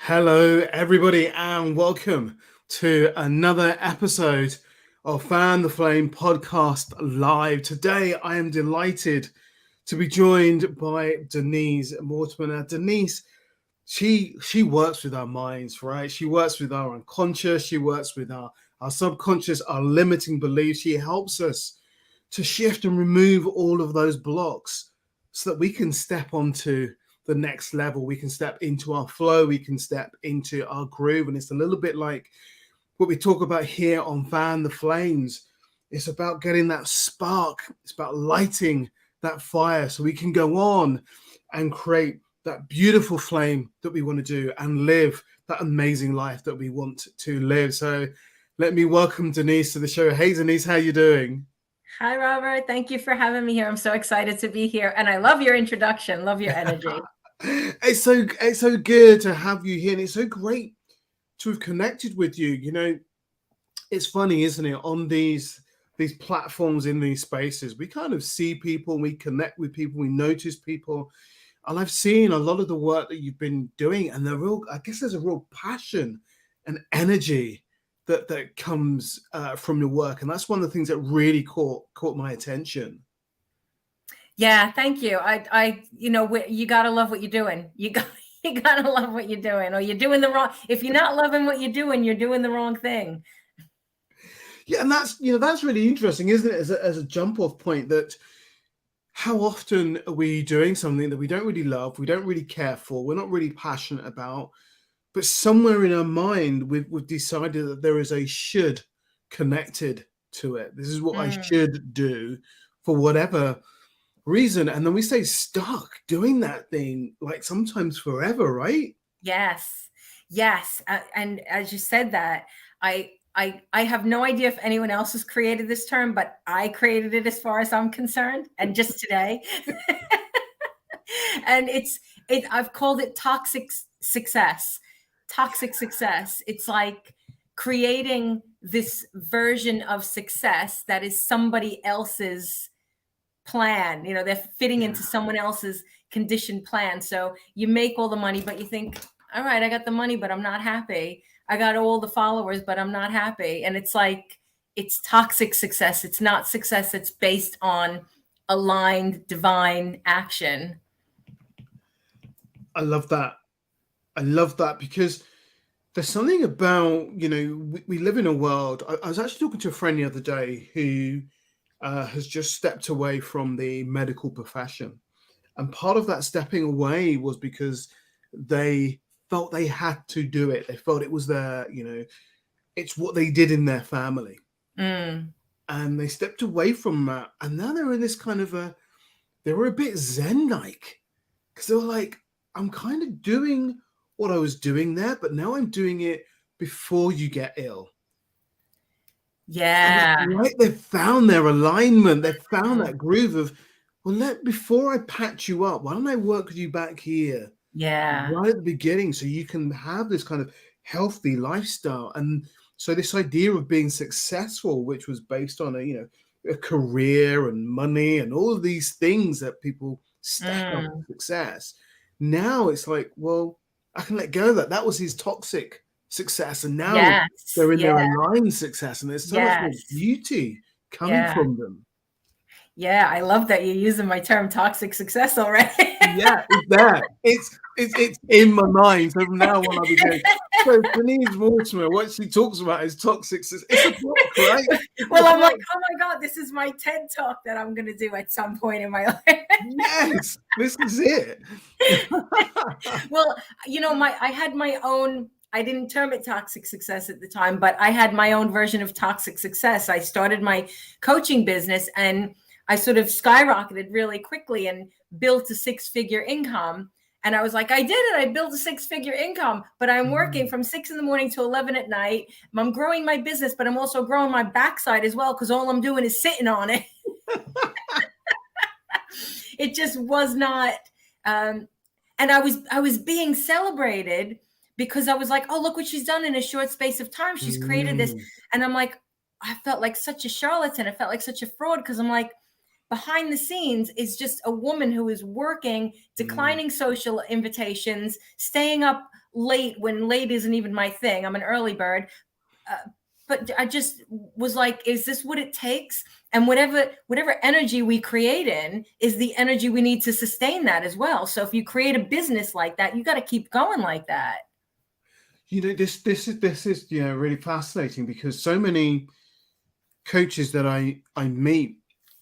Hello, everybody, and welcome to another episode of Fan the Flame podcast live. Today, I am delighted to be joined by Denise Mortimer. Now, Denise, she works with our minds, right? She works with our unconscious. She works with our subconscious, our limiting beliefs. She helps us to shift and remove all of those blocks so that we can step onto the next level. We can step into our flow. We can step into our groove. And it's a little bit like what we talk about here on Fan the Flames. It's about getting that spark. It's about lighting that fire so we can go on and create that beautiful flame that we want to do and live that amazing life that we want to live. So let me welcome Denise to the show. Hey, Denise, how you doing? Hi, Robert. Thank you for having me here. I'm so excited to be here. And I love your introduction. Love your energy. It's so good to have you here, and it's so great to have connected with you. You know, it's funny, isn't it? On these platforms, in these spaces, we kind of see people, we connect with people, we notice people, and I've seen a lot of the work that you've been doing, and I guess there's a real passion and energy that comes from your work, and that's one of the things that really caught my attention. Yeah, thank you. You gotta love what you're doing. You gotta love what you're doing, or you're doing the wrong. If you're not loving what you're doing the wrong thing. Yeah, and that's really interesting, isn't it? As a jump off point, that how often are we doing something that we don't really love, we don't really care for, we're not really passionate about, but somewhere in our mind we've decided that there is a should connected to it. This is what I Mm, should do for whatever reason, and then we stay stuck doing that thing, like sometimes forever, right? yes, yes. And as you said that, I have no idea if anyone else has created this term, but I created it as far as I'm concerned, and just today. And I've called it toxic success. Toxic success. It's like creating this version of success that is somebody else's plan. They're fitting Yeah. into someone else's conditioned plan. So you make all the money, but you think, all right, I got the money, but I'm not happy. I got all the followers, but I'm not happy. And it's like, it's toxic success. It's not success that's based on aligned divine action. I love that. I love that because there's something about, we live in a world. I was actually talking to a friend the other day who has just stepped away from the medical profession. And part of that stepping away was because they felt they had to do it. They felt it was it's what they did in their family. Mm. And they stepped away from that. And now they're in this kind of they were a bit Zen-like, because they were like, I'm kind of doing what I was doing there, but now I'm doing it before you get ill. And it's Yeah. like they've found their alignment, they've found Mm. that groove of, well, before I patch you up, why don't I work with you back here Yeah. right at the beginning so you can have this kind of healthy lifestyle. And so this idea of being successful, which was based on a career and money and all of these things that people stack up Mm. as success, now it's like, well, I can let go of that. That was his toxic success, and now Yes. they're in Yeah. their aligned success, and there's so much more Yes. beauty coming Yeah. from them. Yeah. I love that you're using my term toxic success already. Yeah, it's there. It's in my mind. So from now on, I'll be going. So Denise Mortimer, what she talks about is toxic. It's a book, right? It's a Well, I'm like, book. oh my God, this is my TED talk that I'm going to do at some point in my life. Yes, this is it. Well, I had my own, I didn't term it toxic success at the time, but I had my own version of toxic success. I started my coaching business and I sort of skyrocketed really quickly and built a 6-figure income. And I was like, I did it. I built a 6-figure income, but I'm working from 6 a.m. to 11 at night. I'm growing my business, but I'm also growing my backside as well, because all I'm doing is sitting on it. It just was not. And I was being celebrated because I was like, oh, look what she's done in a short space of time. She's created this. Mm. And I'm like, I felt like such a charlatan. I felt like such a fraud, because I'm like, behind the scenes is just a woman who is working, declining social invitations, staying up late when late isn't even my thing. I'm an early bird. But I just was like, is this what it takes? And whatever energy we create in is the energy we need to sustain that as well. So if you create a business like that, you got to keep going like that. You know, this is really fascinating, because so many coaches that I meet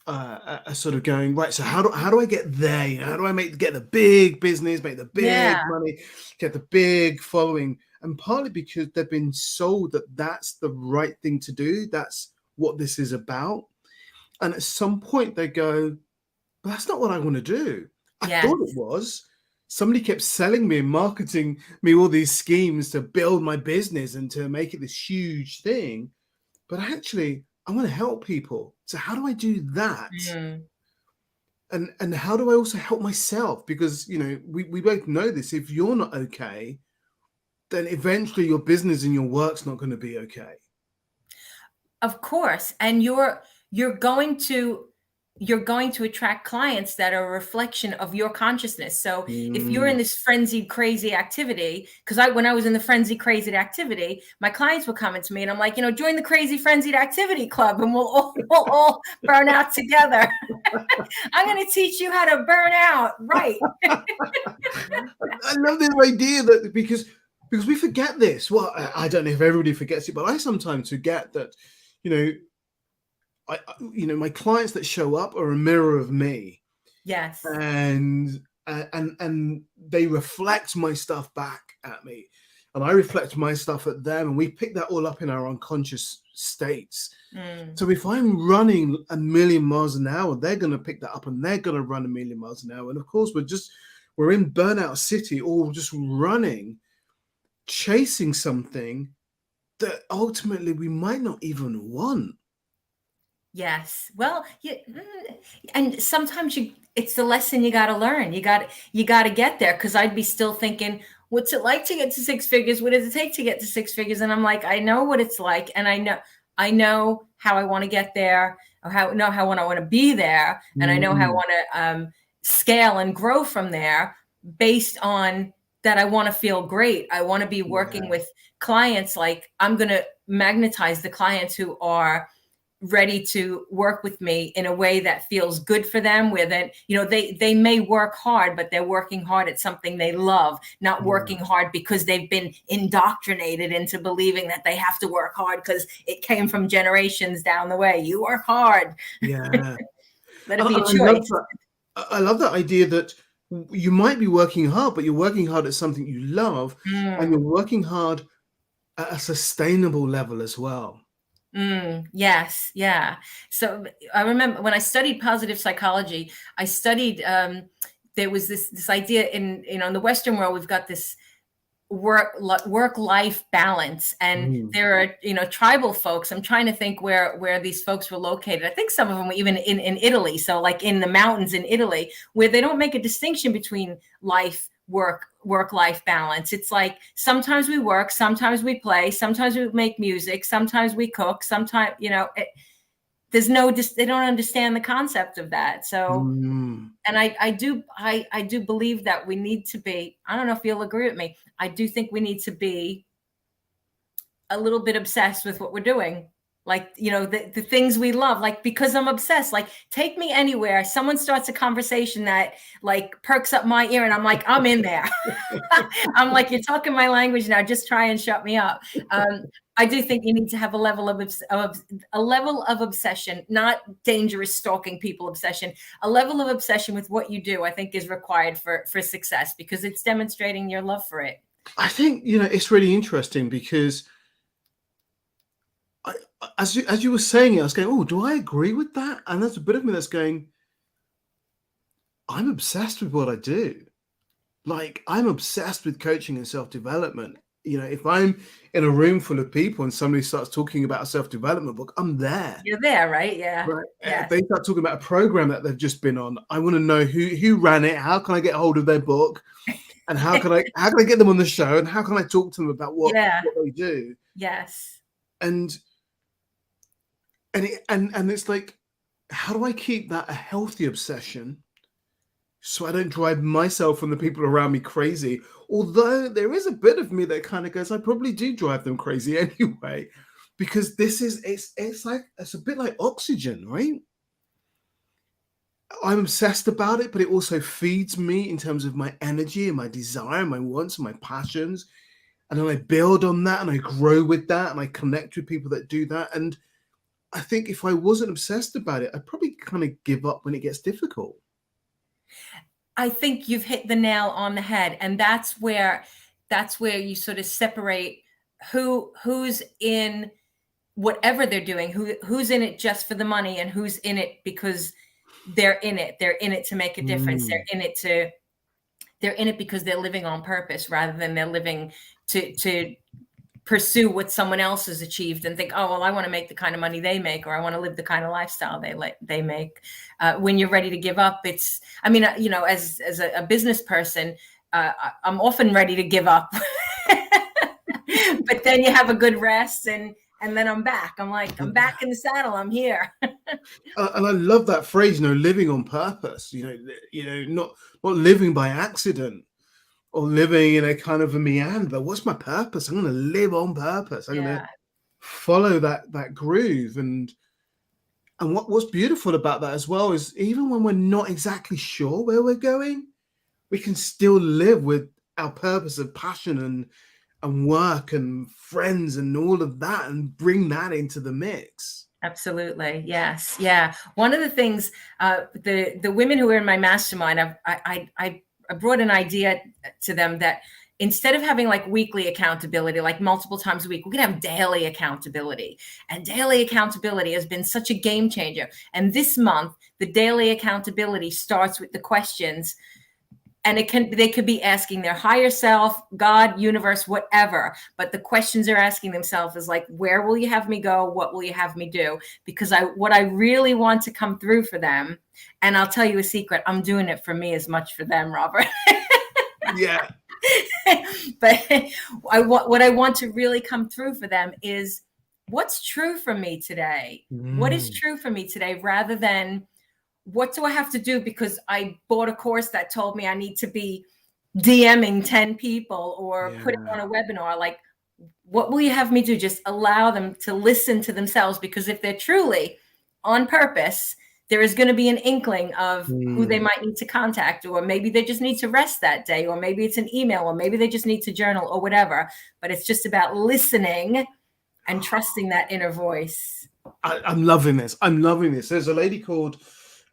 are sort of going, right, so how do I get there? You know, how do I get the big business, make the big money, get the big following? And partly because they've been sold that that's the right thing to do, that's what this is about. And at some point they go, but that's not what I want to do. I thought it was. Somebody kept selling me and marketing me all these schemes to build my business and to make it this huge thing. But actually, I want to help people. So how do I do that? And how do I also help myself? Because, you know, we both know this. If you're not okay, then eventually your business and your work's not going to be okay. Of course. And you're going to attract clients that are a reflection of your consciousness. So if you're in this frenzied, crazy activity, because when I was in the frenzied, crazy activity, my clients were coming to me and I'm like, you know, join the crazy, frenzied activity club and we'll all burn out together. I'm going to teach you how to burn out. Right. I love this idea that because we forget this. Well, I don't know if everybody forgets it, but I sometimes forget that, you know, my clients that show up are a mirror of me. Yes. And they reflect my stuff back at me, and I reflect my stuff at them, and we pick that all up in our unconscious states. So if I'm running 1,000,000 miles an hour, they're going to pick that up and they're going to run 1,000,000 miles an hour. And of course, we're in burnout city, all just running, chasing something that ultimately we might not even want. Yes. Well, and sometimes it's the lesson you got to learn. You got to get there. Cause I'd be still thinking, what's it like to get to six figures? What does it take to get to six figures? And I'm like, I know what it's like. And I know how I want to get there, or how I want to be there. And I know how I want to scale and grow from there based on that. I want to feel great. I want to be working with clients. Like I'm going to magnetize the clients who are ready to work with me in a way that feels good for them, where that, you know, they may work hard, but they're working hard at something they love, not working hard because they've been indoctrinated into believing that they have to work hard because it came from generations down the way. You work hard. Yeah. Let it be a choice. I love that idea that you might be working hard, but you're working hard at something you love, and you're working hard at a sustainable level as well. Yes. Yeah. So I remember when I studied positive psychology, I studied, there was this idea in the Western world, we've got this work-life balance, and there are, tribal folks. I'm trying to think where these folks were located. I think some of them were even in Italy. So like in the mountains in Italy, where they don't make a distinction between work-life balance. It's like sometimes we work, sometimes we play, sometimes we make music, sometimes we cook, sometimes, there's they don't understand the concept of that. So, and I do believe that we need to be, I don't know if you'll agree with me, I do think we need to be a little bit obsessed with what we're doing. Like, the things we love, like, because I'm obsessed, like, take me anywhere. Someone starts a conversation that like perks up my ear and I'm like, I'm in there. I'm like, you're talking my language now, just try and shut me up. I do think you need to have a level of obsession, not dangerous stalking people obsession, a level of obsession with what you do, I think is required for success, because it's demonstrating your love for it. I think, it's really interesting because as you were saying it, I was going, oh, do I agree with that? And there's a bit of me that's going, I'm obsessed with what I do. Like, I'm obsessed with coaching and self-development. If I'm in a room full of people and somebody starts talking about a self-development book, I'm there. You're there, right? Yeah. Right? Yes. If they start talking about a program that they've just been on, I want to know who ran it, how can I get hold of their book, and how can I get them on the show, and how can I talk to them about what they do? Yes. And it's like, how do I keep that a healthy obsession so I don't drive myself and the people around me crazy? Although there is a bit of me that kind of goes, I probably do drive them crazy anyway, because it's a bit like oxygen, right? I'm obsessed about it, but it also feeds me in terms of my energy and my desire, my wants and my passions. And then I build on that and I grow with that and I connect with people that do that. And I think if I wasn't obsessed about it, I'd probably kind of give up when it gets difficult. I think you've hit the nail on the head, and that's where you sort of separate who's in whatever they're doing, who's in it just for the money, and who's in it because they're in it to make a difference. Mm. They're in it because they're living on purpose rather than they're living to pursue what someone else has achieved and think, oh, well, I want to make the kind of money they make, or I want to live the kind of lifestyle they make. When you're ready to give up, as a business person, I'm often ready to give up, but then you have a good rest and then I'm back. I'm back in the saddle. I'm here. And I love that phrase, living on purpose, not living by accident or living in a kind of a meander. What's my purpose? I'm going to live on purpose. I'm going to follow that groove. And what's beautiful about that as well is even when we're not exactly sure where we're going, we can still live with our purpose of passion and work and friends and all of that and bring that into the mix. Absolutely. Yes. Yeah. One of the things, the women who are in my mastermind, I brought an idea to them that instead of having like weekly accountability, like multiple times a week, we're going to have daily accountability. And daily accountability has been such a game changer. And this month, the daily accountability starts with the questions. And they could be asking their higher self, God, universe, whatever. But the questions they're asking themselves is like, where will you have me go? What will you have me do? Because what I really want to come through for them. And I'll tell you a secret. I'm doing it for me as much for them, Robert. Yeah. But what I want to really come through for them is what's true for me today? What is true for me today, rather than what do I have to do because I bought a course that told me I need to be DMing 10 people or putting on a webinar? Like, what will you have me do? Just allow them to listen to themselves, because if they're truly on purpose, there is going to be an inkling of who they might need to contact, or maybe they just need to rest that day, or maybe it's an email, or maybe they just need to journal or whatever. But it's just about listening and trusting that inner voice. I'm loving this. There's a lady called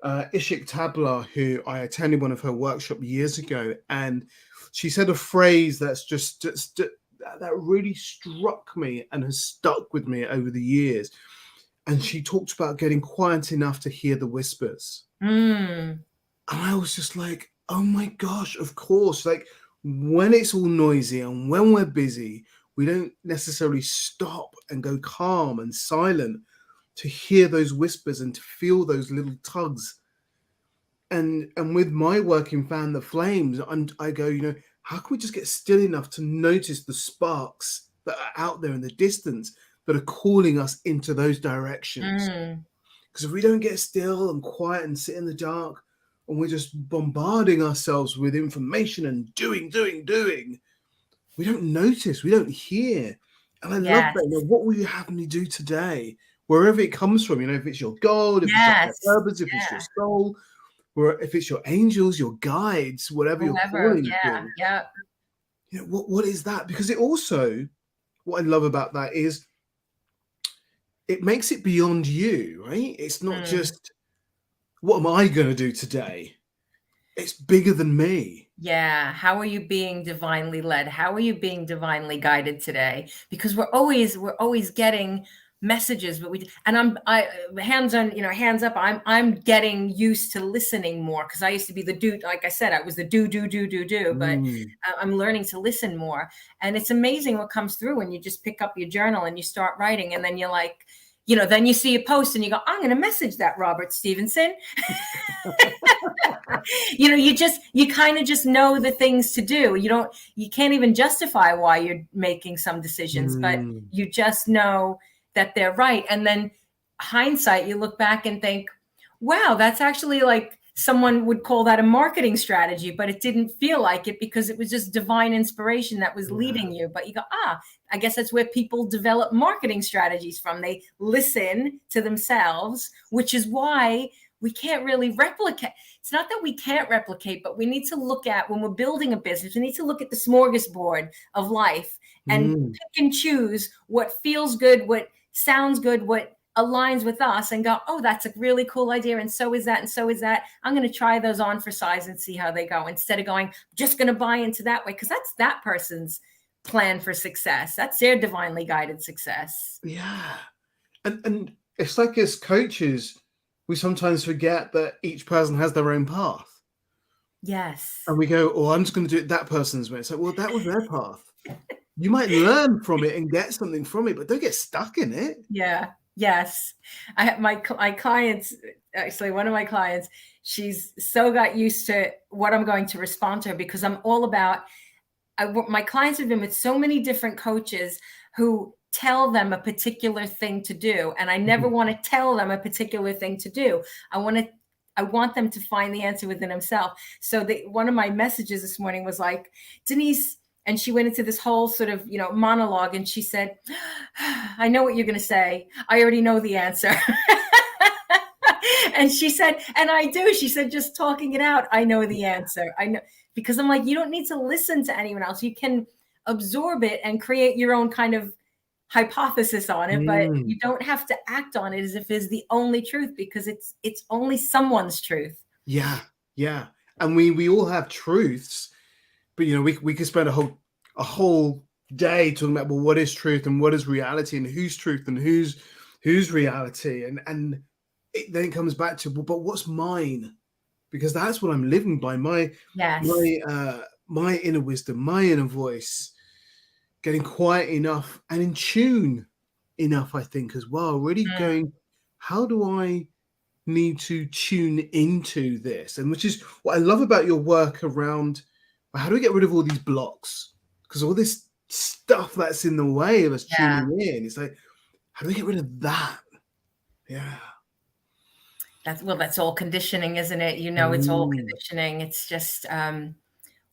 Ishik Tabla, who I attended one of her workshops years ago, and she said a phrase that's just that really struck me and has stuck with me over the years. And she talked about getting quiet enough to hear the whispers. And I was just like, oh my gosh, of course. Like, when it's all noisy and when we're busy, we don't necessarily stop and go calm and silent to hear those whispers and to feel those little tugs. And with my work in Fan the Flames, I go, how can we just get still enough to notice the sparks that are out there in the distance that are calling us into those directions? Because if we don't get still and quiet and sit in the dark, and we're just bombarding ourselves with information and doing, we don't notice, we don't hear. And I love that. What will you have me do today? Wherever it comes from, if it's your goal, if it's your purpose, if it's your soul, or if it's your angels, your guides, whatever you're calling it. What is that? Because it also, what I love about that is it makes it beyond you, right? It's not just, what am I going to do today? It's bigger than me. Yeah. How are you being divinely led? How are you being divinely guided today? Because we're always getting messages, but hands up. I'm getting used to listening more, because I used to be the do. Like I said, I was the do, but I'm learning to listen more. And it's amazing what comes through when you just pick up your journal and you start writing, and then you're like, then you see a post and you go, I'm going to message that Robert Stevenson. You kind of just know the things to do. You can't even justify why you're making some decisions, but you just know that they're right. And then hindsight, you look back and think, Wow, that's actually like someone would call that a marketing strategy, but it didn't feel like it because it was just divine inspiration that was Yeah. leading you. But you go, I guess that's where people develop marketing strategies from. They listen to themselves, which is why we can't really replicate. It's not that we can't replicate, but we need to look at, when we're building a business, we need to look at the smorgasbord of life and Mm. pick and choose what feels good, what sounds good, what aligns with us, and go, oh, that's a really cool idea. And so is that. And so is that. I'm going to try those on for size and see how they go, instead of going, just going to buy into that way. Because that's that person's plan for success. That's their divinely guided success. Yeah. And it's like, as coaches, we sometimes forget that each person has their own path. Yes. And we go, oh, I'm just going to do it that person's way. It's like, well, that was their path. You might learn from it and get something from it, but don't get stuck in it. Yeah. Yes. I have my clients, actually, one of my clients, she's so got used to what I'm going to respond to her, because I'm all about, my clients have been with so many different coaches who tell them a particular thing to do. And I never want to tell them a particular thing to do. I want them to find the answer within themselves. So one of my messages this morning was like, Denise, and she went into this whole sort of, monologue, and she said, I know what you're going to say. I already know the answer. And she said, and I do. She said, just talking it out, I know the answer. I know, because I'm like, you don't need to listen to anyone else. You can absorb it and create your own kind of hypothesis on it, but you don't have to act on it as if it's the only truth, because it's only someone's truth. Yeah. Yeah. And we all have truths, but we could spend a whole day talking about, well, what is truth and what is reality, and whose truth and whose reality, and it then comes back to, well, but what's mine? Because that's what I'm living by. My inner wisdom, my inner voice, getting quiet enough and in tune enough, I think, as well. Really going, how do I need to tune into this? And which is what I love about your work around, how do we get rid of all these blocks? Because all this stuff that's in the way of us tuning in, it's like, how do we get rid of that? Yeah. That's all conditioning, isn't it? It's all conditioning. It's just,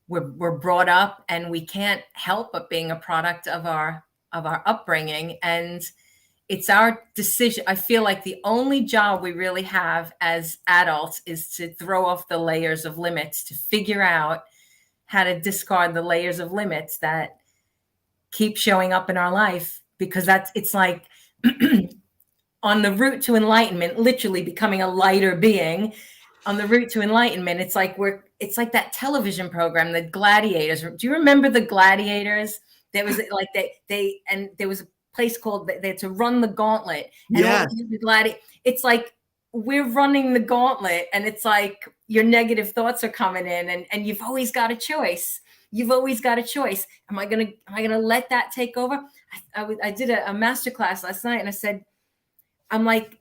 we're brought up, and we can't help but being a product of our upbringing. And it's our decision. I feel like the only job we really have as adults is to throw off the layers of limits, to figure out how to discard the layers of limits that keep showing up in our life, because it's like on the route to enlightenment, literally becoming a lighter being. On the route to enlightenment, it's like that television program, The Gladiators. Do you remember The Gladiators? There was like and there was a place called, they had to run the gauntlet. And all the it's like we're running the gauntlet, and it's like your negative thoughts are coming in, and you've always got a choice. You've always got a choice. Am I gonna let that take over? I did a masterclass last night, and I said, I'm like,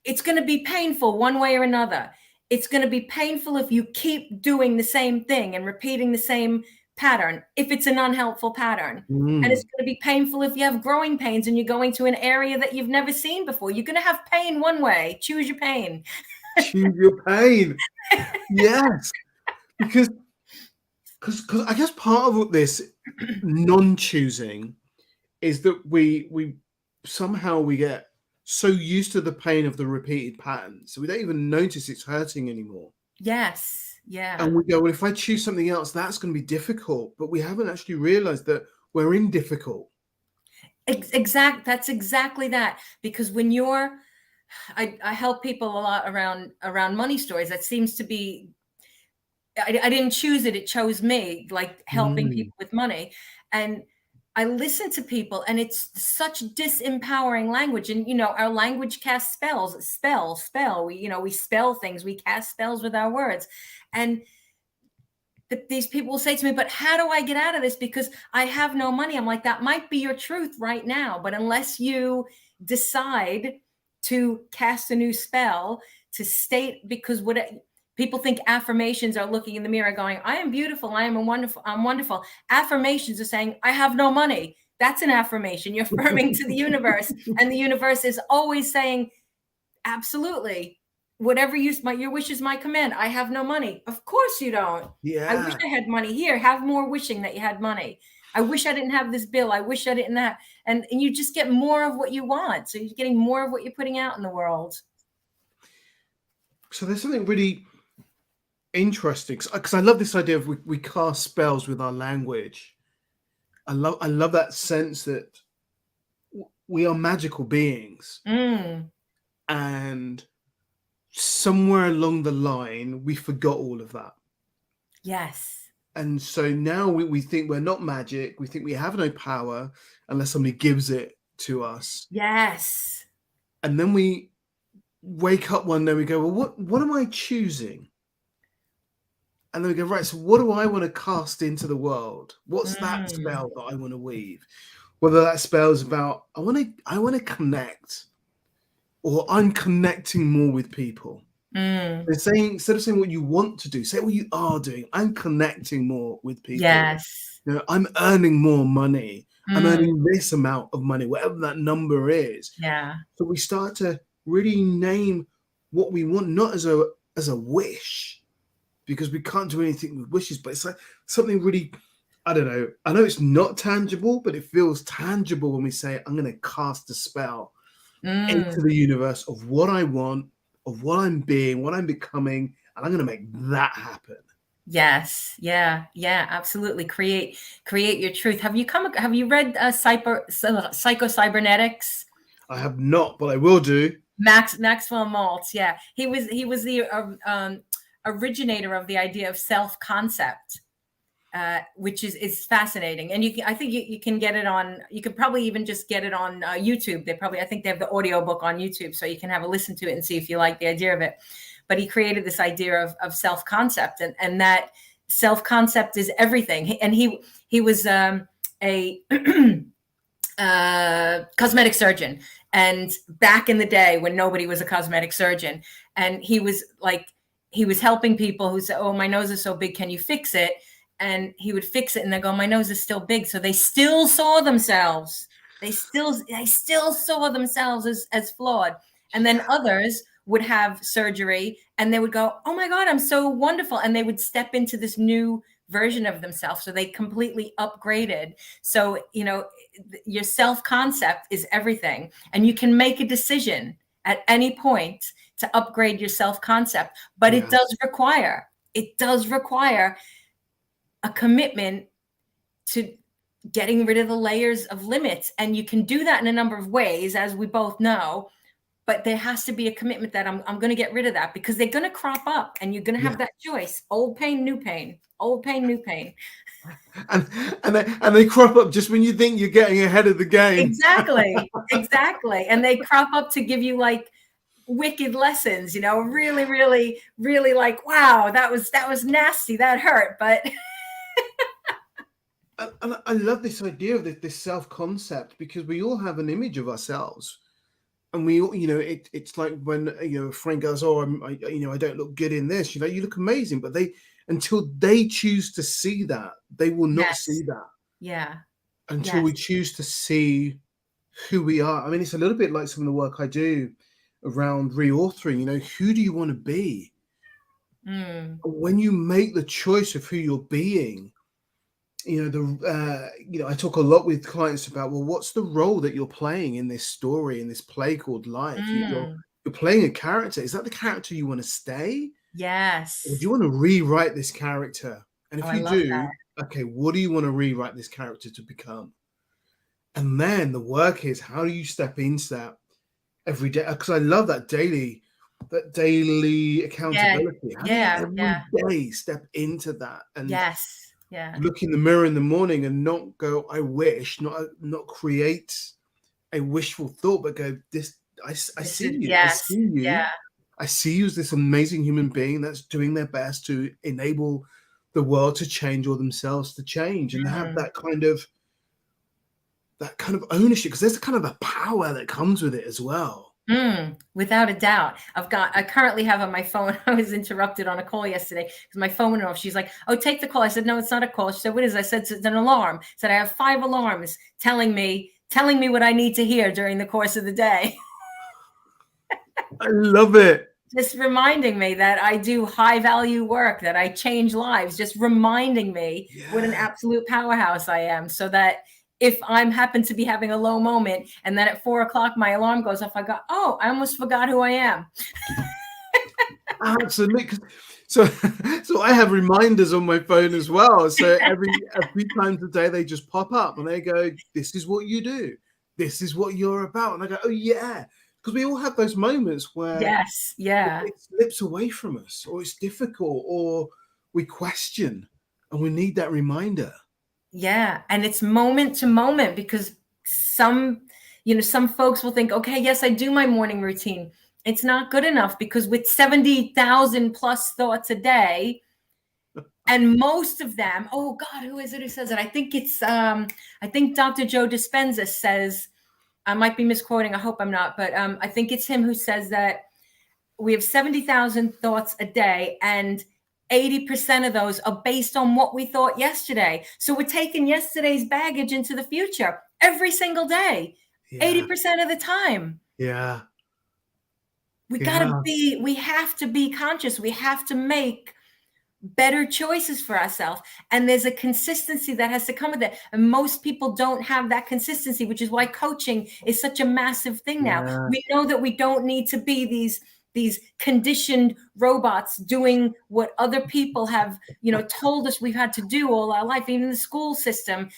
it's going to be painful one way or another. It's going to be painful if you keep doing the same thing and repeating the same pattern, if it's an unhelpful pattern. And it's going to be painful if you have growing pains and you're going to an area that you've never seen before. You're going to have pain one way. Choose your pain. Choose your pain. Yes. Because I guess part of this non-choosing is that we somehow we get so used to the pain of the repeated patterns, so we don't even notice it's hurting anymore. Yes. Yeah. And we go, well, if I choose something else, that's going to be difficult. But we haven't actually realized that we're in difficult. That's exactly that. Because when I help people a lot around money stories. That seems to be, I didn't choose it. It chose me, like helping people with money. And I listen to people, and it's such disempowering language. And, our language casts spells, spell. We spell things, we cast spells with our words. And these people will say to me, but how do I get out of this? Because I have no money. I'm like, that might be your truth right now. But unless you decide to cast a new spell, to state, because people think affirmations are looking in the mirror going, I am beautiful. I'm wonderful. Affirmations are saying, I have no money. That's an affirmation. You're affirming to the universe. And the universe is always saying, absolutely. whatever your wish is my command. I have no money. Of course you don't. I wish Yeah. I had money. Here, have more wishing that you had money. I wish I didn't have this bill. I wish I didn't have, and you just get more of what you want. So you're getting more of what you're putting out in the world. So there's something really interesting, because I love this idea of we cast spells with our language. I love that sense that we are magical beings, and somewhere along the line we forgot all of that. Yes. And so now we think we're not magic. We think we have no power unless somebody gives it to us. Yes. And then we wake up one day, we go, well, what am I choosing? And then we go, right, so what do I want to cast into the world? What's that spell that I want to weave? Whether that spell is about, I want to connect, or I'm connecting more with people. They're saying, instead of saying what you want to do, say what you are doing. I'm connecting more with people. Yes. You know, I'm earning more money. I'm earning this amount of money, whatever that number is. Yeah. So we start to really name what we want, not as a wish, because we can't do anything with wishes, but it's like something really, I don't know. I know it's not tangible, but it feels tangible when we say, I'm going to cast a spell into the universe of what I want, of what I'm being, what I'm becoming, and I'm going to make that happen. Yes. Yeah. Yeah. Absolutely. Create your truth. Have you read Psycho Cybernetics? I have not, but I will do. Maxwell Maltz. Yeah. He was the originator of the idea of self-concept, which is fascinating. And I think you can get it on, you could probably even just get it on YouTube. I think they have the audiobook on YouTube, so you can have a listen to it and see if you like the idea of it. But he created this idea of self-concept, and that self-concept is everything. And he was a cosmetic surgeon, and back in the day when nobody was a cosmetic surgeon, and he was helping people who said, oh, my nose is so big, can you fix it? And he would fix it, and they go, my nose is still big. So they still saw themselves. They still saw themselves as flawed. And then others would have surgery, and they would go, oh my God, I'm so wonderful. And they would step into this new version of themselves. So they completely upgraded. So, your self-concept is everything. And you can make a decision at any point to upgrade your self-concept, but it does require a commitment to getting rid of the layers of limits. And you can do that in a number of ways, as we both know, but there has to be a commitment that I'm going to get rid of that, because they're going to crop up, and you're going to have that choice. Old pain, new pain, old pain, new pain. And they crop up just when you think you're getting ahead of the game. Exactly. And they crop up to give you like wicked lessons, really, really, really, like, wow, that was nasty. That hurt. But and I love this idea of this self-concept, because we all have an image of ourselves. And we all, it's like when, a friend goes, oh, I don't look good in this, you look amazing. But until they choose to see that, they will not see that. Yeah. Until we choose to see who we are. I mean, it's a little bit like some of the work I do around reauthoring. Who do you want to be? When you make the choice of who you're being, I talk a lot with clients about, well, what's the role that you're playing in this story, in this play called life? You're playing a character. Is that the character you want to stay? Yes. Or do you want to rewrite this character? And if you do, that. Okay, what do you want to rewrite this character to become? And then the work is, how do you step into that every day? Because I love that daily accountability. How do you every day step into that? And look in the mirror in the morning and not go, I wish, not create a wishful thought, but go, I see you. I see you. Yeah. I see you as this amazing human being that's doing their best to enable the world to change, or themselves to change, and have that kind of ownership, because there's a kind of a power that comes with it as well. Without a doubt. I currently have on my phone, I was interrupted on a call yesterday because my phone went off. She's like, oh, take the call. I said, no, it's not a call. She said, what is it? I said, it's an alarm. I said, I have 5 alarms telling me what I need to hear during the course of the day. I love it. just reminding me that I do high value work, that I change lives, just reminding me what an absolute powerhouse I am, so that if I'm happen to be having a low moment and then at 4 o'clock my alarm goes off, I go, oh, I almost forgot who I am. Absolutely. So, so I have reminders on my phone as well. So a few times a day they just pop up and they go, "This is what you do. This is what you're about." And I go, "Oh yeah," because we all have those moments where Yes. Yeah. it slips away from us, or it's difficult, or we question, and we need that reminder. Yeah. And it's moment to moment, because some folks will think, okay, yes, I do my morning routine. It's not good enough, because with 70,000 plus thoughts a day, and most of them, oh God, who is it who says it? I think Dr. Joe Dispenza says, I might be misquoting, I hope I'm not, but I think it's him who says that we have 70,000 thoughts a day, and 80% of those are based on what we thought yesterday. So we're taking yesterday's baggage into the future every single day, 80% of the time. Yeah. We have to be conscious. We have to make better choices for ourselves. And there's a consistency that has to come with it. And most people don't have that consistency, which is why coaching is such a massive thing now. Yeah. We know that we don't need to be these conditioned robots doing what other people have, told us we've had to do all our life. Even the school system,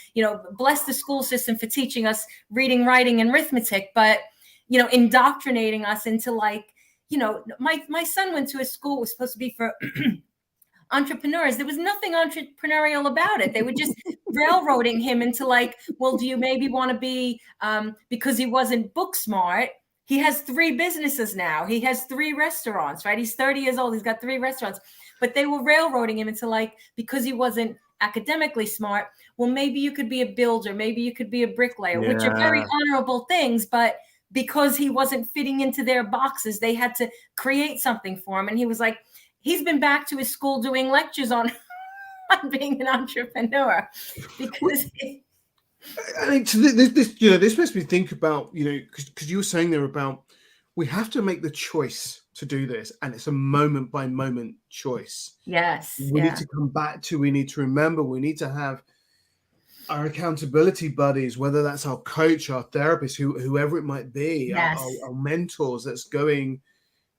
bless the school system for teaching us reading, writing, and arithmetic, but, indoctrinating us into my son went to a school, it was supposed to be for entrepreneurs. There was nothing entrepreneurial about it. They were just railroading him into well, do you maybe want to be, because he wasn't book smart, he has 3 businesses now. He has 3 restaurants, right? He's 30 years old. He's got 3 restaurants, but they were railroading him into because he wasn't academically smart. Well, maybe you could be a builder. Maybe you could be a bricklayer, which are very honorable things, but because he wasn't fitting into their boxes, they had to create something for him. And he was like, he's been back to his school doing lectures on being an entrepreneur, because I mean, this makes me think about, because you were saying there about we have to make the choice to do this, and it's a moment by moment choice. Yes, we need to come back to, we need to remember, we need to have our accountability buddies, whether that's our coach, our therapist, whoever it might be, our mentors. That's going,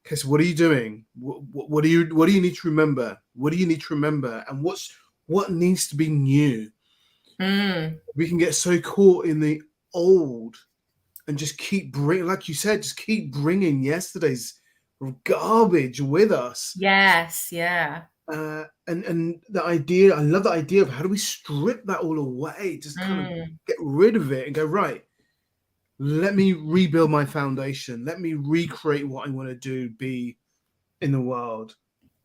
okay, so what are you doing? What do you need to remember? What do you need to remember? And what needs to be new? We can get so caught in the old and just keep bringing, like you said, just keep bringing yesterday's garbage with us. Yes, yeah. And the idea, I love the idea of how do we strip that all away, just kind of get rid of it and go, right, let me rebuild my foundation. Let me recreate what I want to be in the world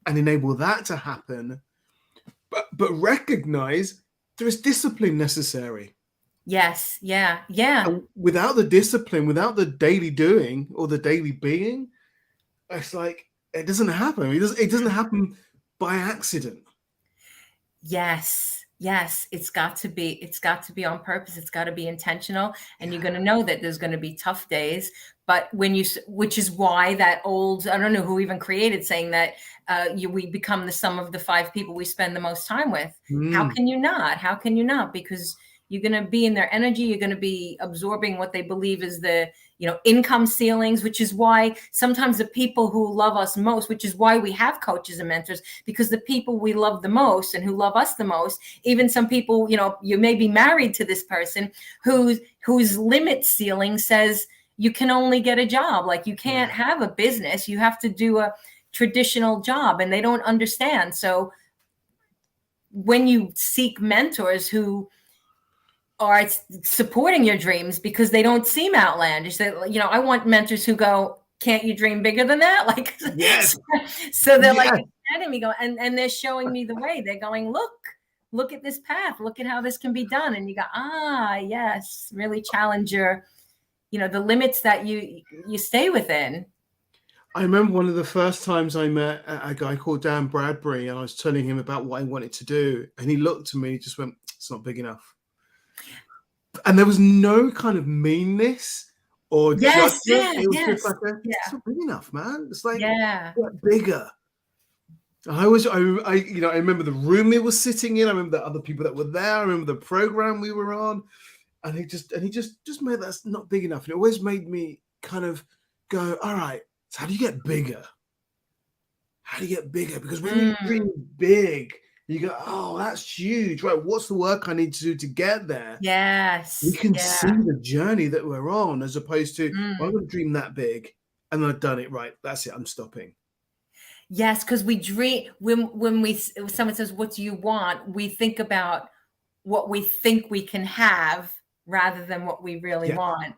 and enable that to happen. But recognize there is discipline necessary. Yes, yeah, yeah. And without the discipline, without the daily doing or the daily being, it's like it doesn't happen. It doesn't happen by accident. Yes, it's got to be on purpose. It's got to be intentional, and you're going to know that there's going to be tough days. But which is why that old, I don't know who even created saying that we become the sum of the 5 people we spend the most time with. How can you not? Because you're going to be in their energy. You're going to be absorbing what they believe is the, income ceilings, which is why sometimes the people who love us most, which is why we have coaches and mentors, because the people we love the most and who love us the most, even some people, you may be married to this person whose limit ceiling says you can only get a job. Like you can't have a business. You have to do a traditional job, and they don't understand. So when you seek mentors who are supporting your dreams because they don't seem outlandish, that, I want mentors who go, can't you dream bigger than that? Like, yes. So they're like exciting me, and they're showing me the way. They're going, look at this path. Look at how this can be done. And you go, yes, really challenge your, the limits that you stay within. I remember one of the first times I met a guy called Dan Bradbury, and I was telling him about what I wanted to do. And he looked at me, he just went, it's not big enough. And there was no kind of meanness or Yes, judgment. yeah, It was just yes, like, it's yeah, not big enough, man. It's like, yeah. get bigger. I remember the room we were sitting in. I remember the other people that were there. I remember the program we were on, and he just made that not big enough. And it always made me kind of go, all right, so how do you get bigger? How do you get bigger? Because when you dream big, you go, oh, that's huge, right? What's the work I need to do to get there? We Yes, can see yeah. the journey that we're on, as opposed to, well, I'm going to dream that big, and then I've done it, right? That's it. I'm stopping. Yes, because we dream when someone says, "What do you want?" We think about what we think we can have rather than what we really Yeah. want.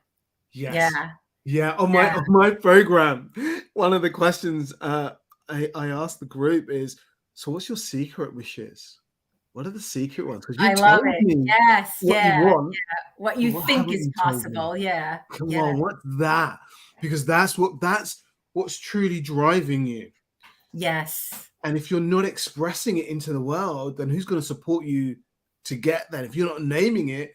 Yeah, Yes. Yeah. yeah. On my program, one of the questions I asked the group is, so what's your secret wishes? What are the secret ones? Because I you love told it. me Yes, what you yeah, want, what but you what think haven't is you told me? possible. Yeah, Come yeah, on, what's that? Because that's what's truly driving you. yes. And if you're not expressing it into the world, then who's going to support you to get that? If you're not naming it,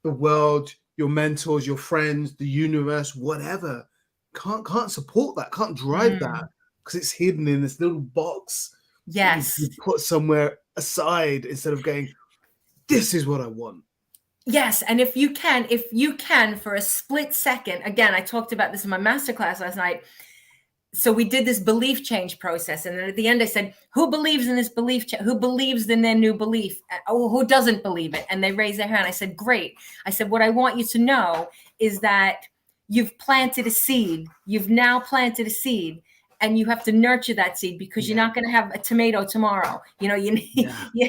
the world, your mentors, your friends, the universe, whatever, can't support that, can't drive that, Mm, because it's hidden in this little box that yes. you put somewhere aside instead of going, this is what I want. Yes, and if you can for a split second, again, I talked about this in my masterclass last night. So we did this belief change process, and then at the end I said, who believes in this who believes in their new belief? Oh, who doesn't believe it? And they raised their hand. I said, great. I said, what I want you to know is that you've planted a seed. You've now planted a seed, and you have to nurture that seed, because you're Yeah. not going to have a tomato tomorrow. You Yeah.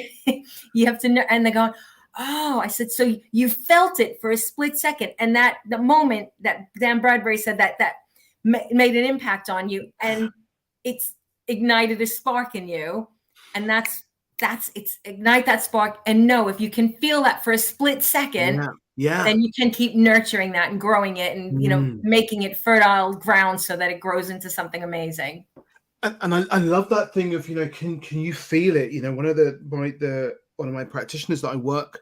you have to. And they go, oh, I said, so you felt it for a split second, and that the moment that Dan Bradbury said that made an impact on you, and it's ignited a spark in you, and that's it's ignite that spark, and know if you can feel that for a split second, Yeah. Yeah. then you can keep nurturing that and growing it, and Mm. making it fertile ground so that it grows into something amazing. And I love that thing of, can you feel it? One of one of my practitioners that I work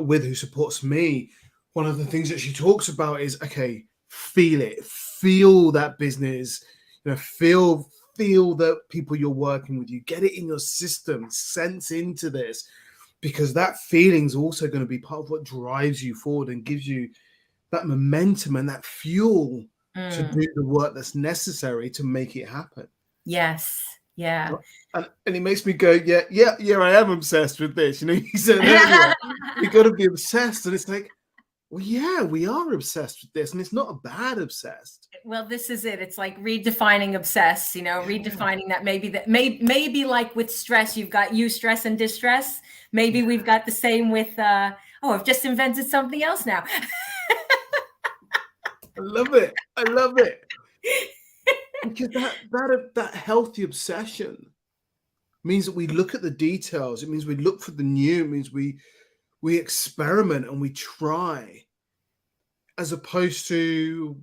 with, who supports me, one of the things that she talks about is, okay, feel it, feel that business, feel the people you're working with, you get it in your system, sense into this, because that feeling is also going to be part of what drives you forward and gives you that momentum and that fuel to do the work that's necessary to make it happen. Yes. Yeah. And it makes me go, yeah, I am obsessed with this. You said earlier, you got to be obsessed. And it's like, well, yeah, we are obsessed with this. And it's not a bad obsessed. Well, this is it. It's like redefining obsess, redefining that maybe like with stress, you've got stress and distress. Maybe we've got the same with, I've just invented something else now. I love it. I love it. Because that healthy obsession means that we look at the details. It means we look for the new. It means we experiment and we try, as opposed to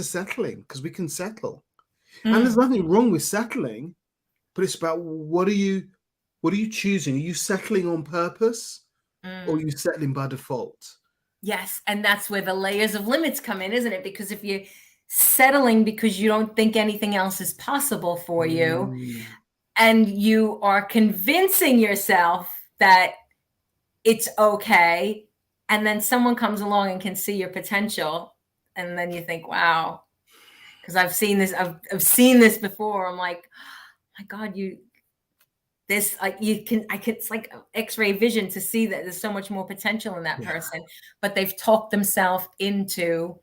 settling, because we can settle. And there's nothing wrong with settling, but it's about what are you choosing? Are you settling on purpose, or are you settling by default? Yes, and that's where the layers of limits come in, isn't it? Because if you're settling because you don't think anything else is possible for you, and you are convincing yourself that it's okay, and then someone comes along and can see your potential, and then you think, wow, because I've seen this before. I'm like, oh my God, it's like X-ray vision to see that there's so much more potential in that person, but they've talked themselves into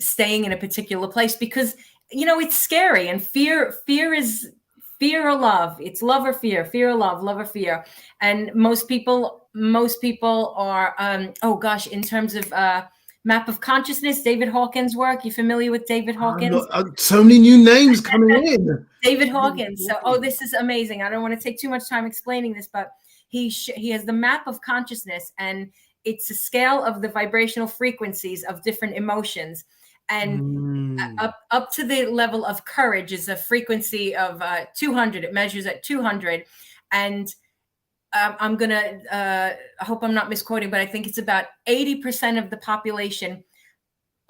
staying in a particular place because it's scary, and fear is fear or love. It's love or fear or love or fear. And most people are in terms of map of consciousness, David Hawkins' work. You familiar with David Hawkins? So many new names coming in. David Hawkins. So, this is amazing. I don't want to take too much time explaining this, but he has the map of consciousness, and it's a scale of the vibrational frequencies of different emotions. And up to the level of courage is a frequency of 200. It measures at 200. And I'm going to, I hope I'm not misquoting, but I think it's about 80% of the population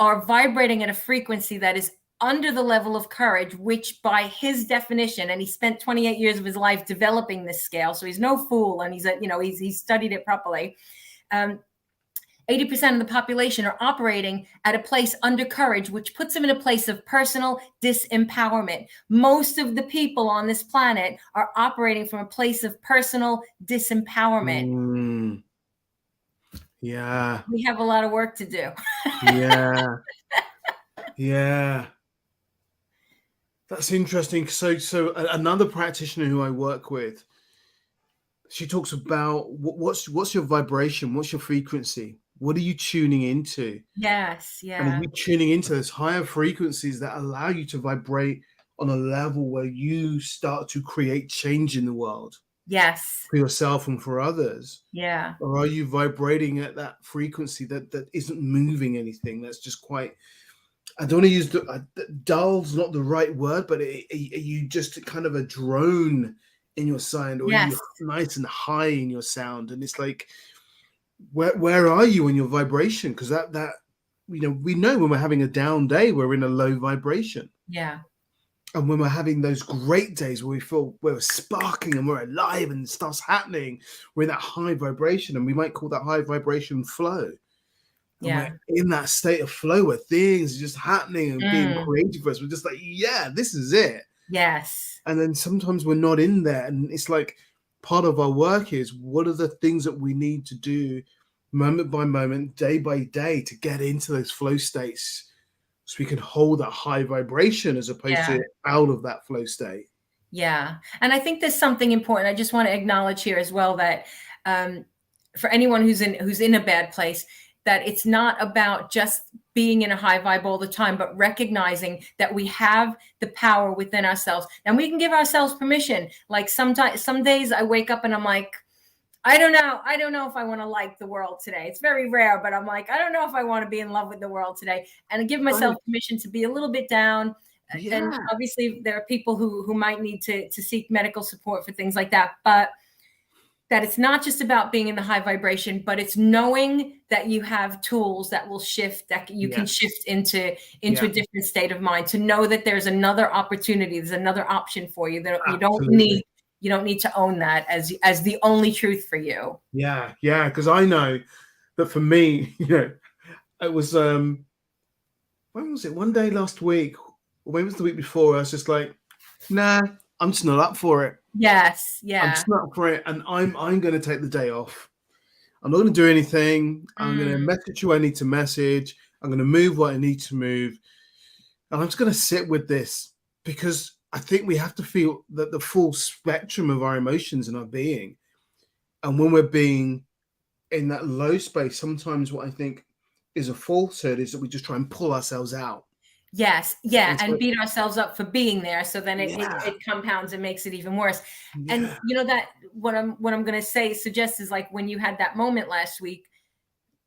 are vibrating at a frequency that is under the level of courage, which by his definition, and he spent 28 years of his life developing this scale, so he's no fool, and he's studied it properly. 80% of the population are operating at a place under courage, which puts them in a place of personal disempowerment. Most of the people on this planet are operating from a place of personal disempowerment. Yeah. We have a lot of work to do. Yeah. Yeah. That's interesting. So another practitioner who I work with, she talks about what's your vibration? What's your frequency? What are you tuning into? Yes. And are Yeah. you tuning into those higher frequencies that allow you to vibrate on a level where you start to create change in the world? Yes. For yourself and for others? Yeah. Or are you vibrating at that frequency that isn't moving anything? That's just quite, I don't want to use dull's not the right word, but you just kind of a drone in your sound, or are you Yes. nice and high in your sound? And it's like, where are you in your vibration? Because that we know when we're having a down day, we're in a low vibration. Yeah. And when we're having those great days where we feel we're sparking and we're alive and stuff's happening, we're in that high vibration, and we might call that high vibration flow. And we're in that state of flow where things are just happening and being creative for us. We're just like, yeah, this is it. Yes. And then sometimes we're not in there. And it's like part of our work is, what are the things that we need to do moment by moment, day by day, to get into those flow states so we can hold that high vibration as opposed to out of that flow state. Yeah. And I think there's something important. I just want to acknowledge here as well that for anyone who's in a bad place, that it's not about just being in a high vibe all the time, but recognizing that we have the power within ourselves, and we can give ourselves permission. Like some days I wake up and I'm like, I don't know if I want to like the world today. It's very rare, but I'm like, I don't know if I want to be in love with the world today, and I give myself permission to be a little bit down. Yeah. And obviously there are people who might need to seek medical support for things like that, but that it's not just about being in the high vibration, but it's knowing that you have tools that will shift, that you can shift into a different state of mind, to know that there's another opportunity, there's another option for you, that you don't need to own that as the only truth for you. Yeah. Because I know that for me, it was when was it? One day last week, or maybe it was the week before, I was just like, nah, I'm just not up for it. Yes. Yeah. I'm just not up for it, and I'm going to take the day off. I'm not going to do anything. I'm going to message who I need to message. I'm going to move what I need to move, and I'm just going to sit with this, because I think we have to feel that the full spectrum of our emotions and our being. And when we're being in that low space, sometimes what I think is a falsehood is that we just try and pull ourselves out. Yes. Yeah. And beat ourselves up for being there. So then it compounds and makes it even worse. Yeah. And that what I'm going to suggest is, like, when you had that moment last week,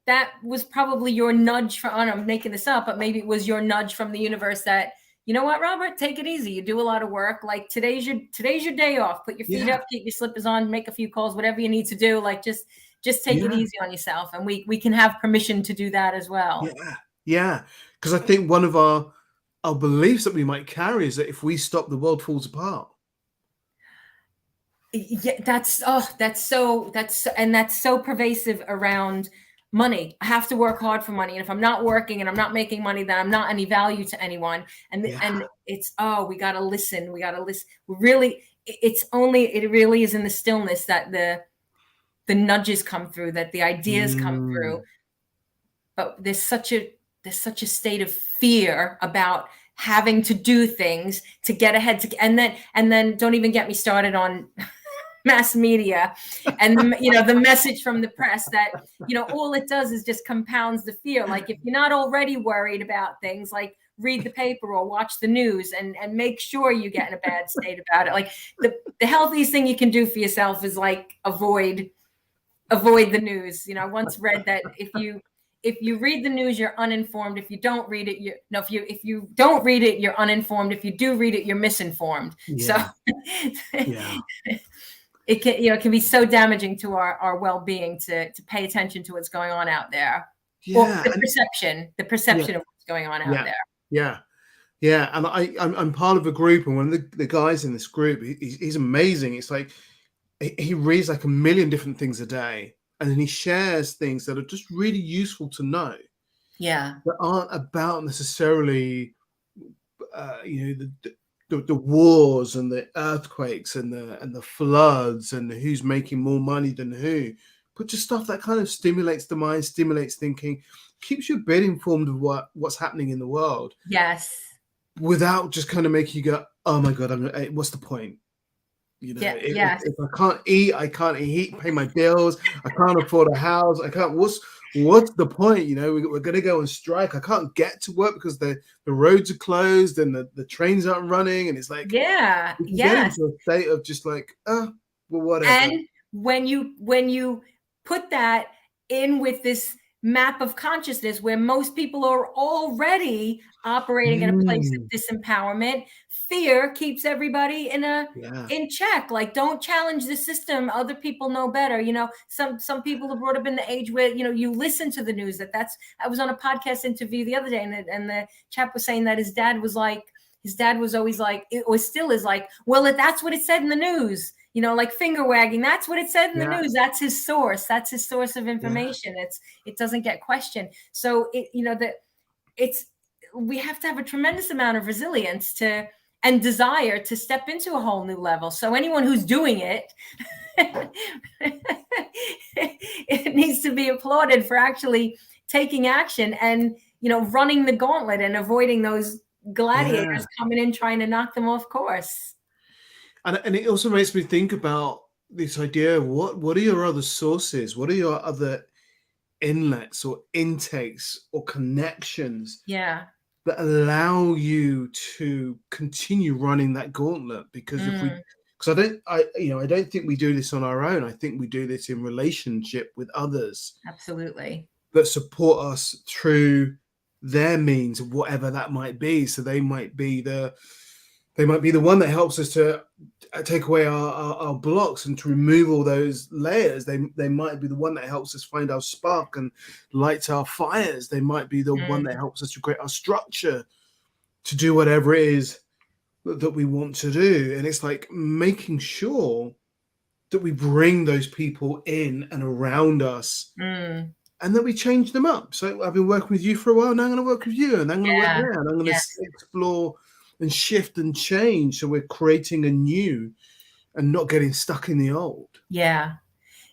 that was probably your nudge I'm making this up, but maybe it was your nudge from the universe that, you know what, Robert, take it easy. You do a lot of work. Like, today's your day off. Put your feet up, keep your slippers on, make a few calls, whatever you need to do. Like, just take it easy on yourself. And we can have permission to do that as well. Yeah. Because I think one of our beliefs that we might carry is that if we stop, the world falls apart. Yeah, that's so pervasive around money. I have to work hard for money, and if I'm not working and I'm not making money, then I'm not any value to anyone. And it's we got to listen. We got to listen. Really, it really is in the stillness that the nudges come through, that the ideas come through. But there's such a state of fear about having to do things to get ahead, and then don't even get me started on mass media and the message from the press that all it does is just compounds the fear. Like, if you're not already worried about things, like, read the paper or watch the news and make sure you get in a bad state about it. Like, the healthiest thing you can do for yourself is, like, avoid the news. I once read that if you read the news, you're uninformed. If you don't read it, if you don't read it, you're uninformed. If you do read it, you're misinformed. Yeah. So it can be so damaging to our well-being to pay attention to what's going on out there. Yeah. Or the perception of what's going on out Yeah. there. Yeah. Yeah. And I'm part of a group, and one of the guys in this group, he's amazing. It's like he reads like a million different things a day, and then he shares things that are just really useful to know Yeah. that aren't about necessarily the wars and the earthquakes and the floods and who's making more money than who, but just stuff that kind of stimulates the mind, stimulates thinking, keeps you a bit informed of what's happening in the world, Yes. without just kind of making you go, oh my god, what's the point? Yeah. If, Yes. if I can't eat, I can't eat, pay my bills, I can't afford a house, I can't. What's the point? We're going to go on strike. I can't get to work because the roads are closed and the trains aren't running, and it's like Yeah. we can get Yes. into a state of just like, well, whatever. And when you put that in with this map of consciousness where most people are already operating in a place of Mm, disempowerment, fear keeps everybody yeah, in check. Like, don't challenge the system. Other people know better. Some people are brought up in the age where, you listen to the news. I was on a podcast interview the other day, and the chap was saying that his dad was always like, or still is like, well, that's what it said in the news. Like finger wagging. That's what it said in the yeah, news. That's his source. That's his source of yeah, information. It doesn't get questioned. So we have to have a tremendous amount of resilience and desire to step into a whole new level. So anyone who's doing it, it needs to be applauded for actually taking action and, running the gauntlet and avoiding those gladiators yeah. coming in trying to knock them off course. And it also makes me think about this idea of what are your other sources? What are your other inlets or intakes or connections Yeah. that allow you to continue running that gauntlet? Because Mm, I don't think we do this on our own. I think we do this in relationship with others absolutely. that support us through their means, whatever that might be. So they might be the one that helps us to take away our blocks and to remove all those layers. They might be the one that helps us find our spark and lights our fires. They might be the one that Mm, helps us to create our structure to do whatever it is that we want to do. And it's like making sure that we bring those people in and around us, mm, and that we change them up. So I've been working with you for a while. Now I'm going to work with you, and I'm going to work yeah. there, and I'm going to Yes. explore and shift and change. So we're creating a new and not getting stuck in the old. Yeah.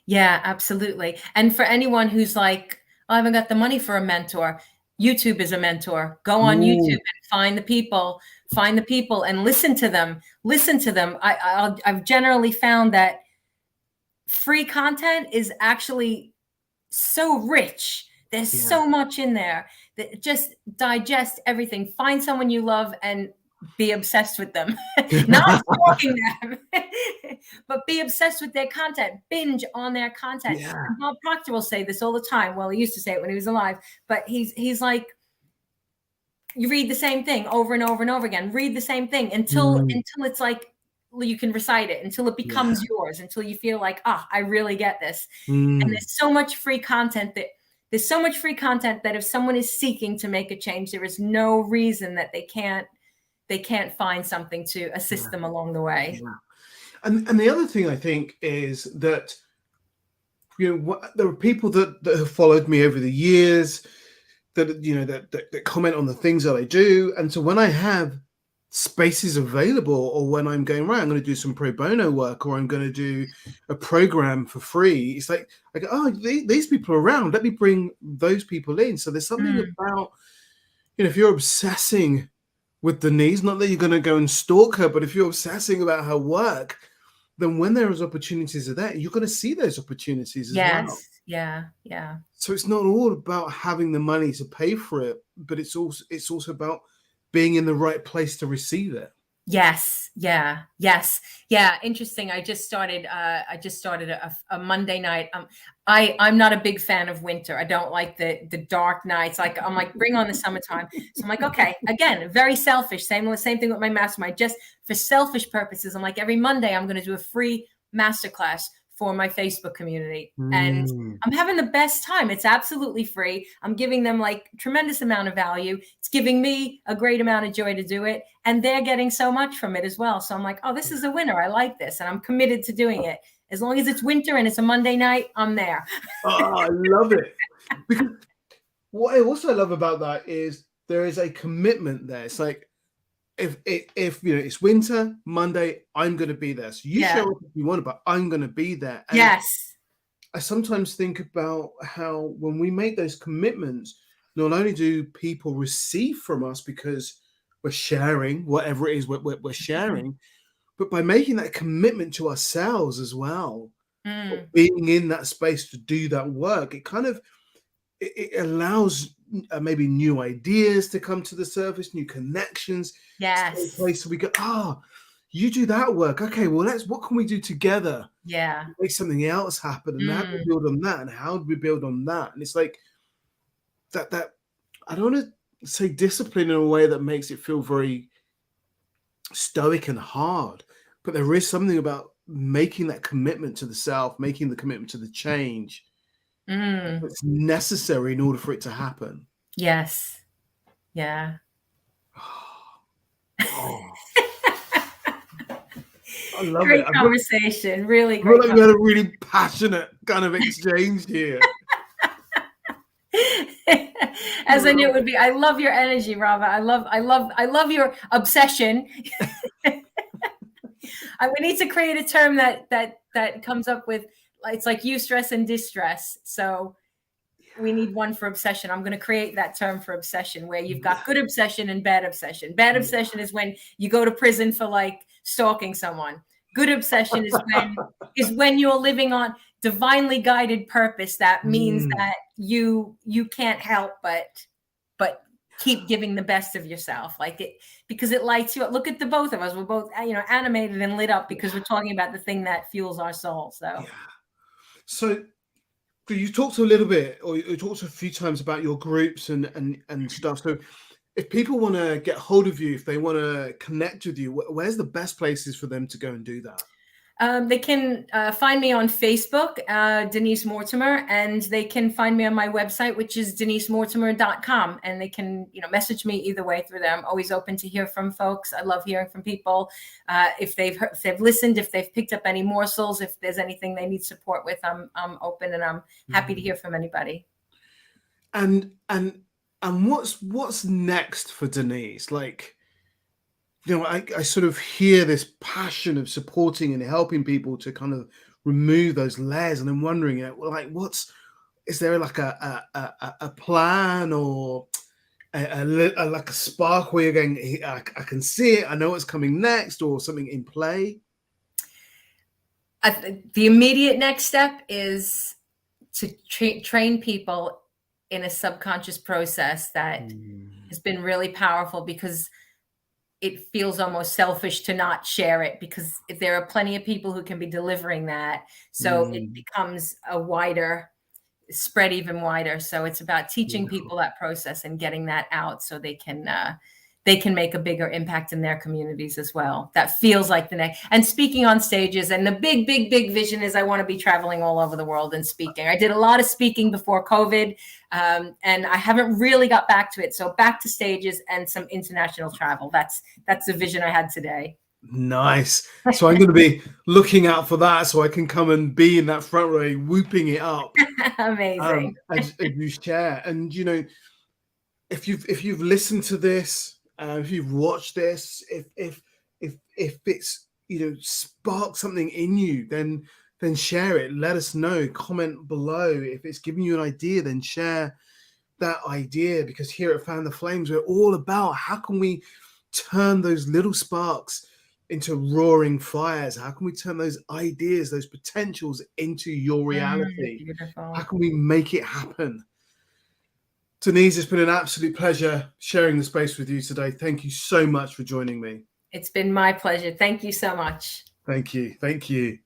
Yeah, absolutely. And for anyone who's like, oh, I haven't got the money for a mentor, YouTube is a mentor. Go on YouTube Ooh, and find the people and listen to them. Listen to them. I've generally found that free content is actually so rich. There's yeah. so much in there that just digest everything. Find someone you love and be obsessed with them, not stalking them, but be obsessed with their content, binge on their content. Yeah. And Bob Proctor will say this all the time. Well, he used to say it when he was alive, but he's like, you read the same thing over and over and over again. Read the same thing until Mm, it's like you can recite it, until it yeah. becomes yours, until you feel like, I really get this. And Mm, there's so much free content that if someone is seeking to make a change, there is no reason that they can't find something to assist yeah. them along the way. Yeah. And the other thing I think is that there are people that have followed me over the years that comment on the things that I do, and so when I have spaces available, or when I'm going, right, I'm going to do some pro bono work, or I'm going to do a program for free, it's like I go, oh, these people are around, let me bring those people in. So there's something Mm, about, if you're obsessing with Denise, not that you're going to go and stalk her, but if you're obsessing about her work, then when there is opportunities of that, you're going to see those opportunities as well. yes. Yeah. Yeah. So it's not all about having the money to pay for it, but it's also about being in the right place to receive it. Yes. Yeah. Yes. Yeah. Interesting. I just started a Monday night. I'm not a big fan of winter. I don't like the dark nights. Like, I'm like, bring on the summertime. So I'm like, okay, again, very selfish. Same thing with my mastermind. Just for selfish purposes, I'm like, every Monday I'm going to do a free masterclass for my Facebook community. And I'm having the best time. It's absolutely free. I'm giving them like tremendous amount of value. It's giving me a great amount of joy to do it. And they're getting so much from it as well. So I'm like, oh, this is a winner. I like this. And I'm committed to doing it. As long as it's winter and it's a Monday night, I'm there. Oh, I love it. Because what I also love about that is there is a commitment there. It's like, if you know it's winter, Monday, I'm going to be there. So you show up if you want, but I'm going to be there. And yes. I sometimes think about how when we make those commitments, not only do people receive from us because we're sharing whatever it is we're sharing, but by making that commitment to ourselves as well, being in that space to do that work, it kind of it allows maybe new ideas to come to the surface, new connections. Yes. So we go, you do that work. Okay, well, what can we do together? Yeah. Make something else happen. And how do we build on that? And how do we build on that? And it's like that I don't want to say discipline in a way that makes it feel very stoic and hard, but there is something about making that commitment to the self, making the commitment to the change. It's necessary in order for it to happen. Yes. Yeah. Oh. I love great it. Conversation. Really great. We had a really passionate kind of exchange here. As I knew it would be. I love your energy, Robert. I love your obsession. We need to create a term that comes up with, it's like eustress and distress. So we need one for obsession. I'm going to create that term for obsession, where you've got good obsession and bad obsession. Bad obsession is when you go to prison for like stalking someone. Good obsession is when you're living on divinely guided purpose. That means that you can't help but keep giving the best of yourself, like it, because it lights you up. Look at the both of us. We're both, animated and lit up because we're talking about the thing that fuels our soul. So you talked a little bit, or you talked a few times about your groups and stuff. So if people want to get hold of you, if they want to connect with you, where's the best places for them to go and do that? They can find me on Facebook, Denise Mortimer, and they can find me on my website, which is denisemortimer.com. And they can, message me either way through there. I'm always open to hear from folks. I love hearing from people. If they've heard, if they've listened, if they've picked up any morsels, if there's anything they need support with, I'm open and I'm happy to hear from anybody. And what's next for Denise? Like, I sort of hear this passion of supporting and helping people to kind of remove those layers, and I'm wondering, like, is there like a plan or like a spark where you're going, I can see it, I know what's coming next, or something in play? The immediate next step is to train people in a subconscious process that has been really powerful, because it feels almost selfish to not share it, because if there are plenty of people who can be delivering that. So it becomes a wider spread, even wider. So it's about teaching people that process and getting that out so they can make a bigger impact in their communities as well. That feels like the next, and speaking on stages. And the big vision is I want to be traveling all over the world and speaking. I did a lot of speaking before COVID, and I haven't really got back to it. So back to stages and some international travel. That's the vision I had today. Nice. So I'm going to be looking out for that, so I can come and be in that front row, whooping it up. Amazing. As you share, and if you've listened to this, if you've watched this, if it's sparked something in you, then share it. Let us know. Comment below. If it's giving you an idea, then share that idea, because here at Fan the Flames, we're all about how can we turn those little sparks into roaring fires? How can we turn those ideas, those potentials into your reality? Beautiful. How can we make it happen? Denise, it's been an absolute pleasure sharing the space with you today. Thank you so much for joining me. It's been my pleasure. Thank you so much. Thank you. Thank you.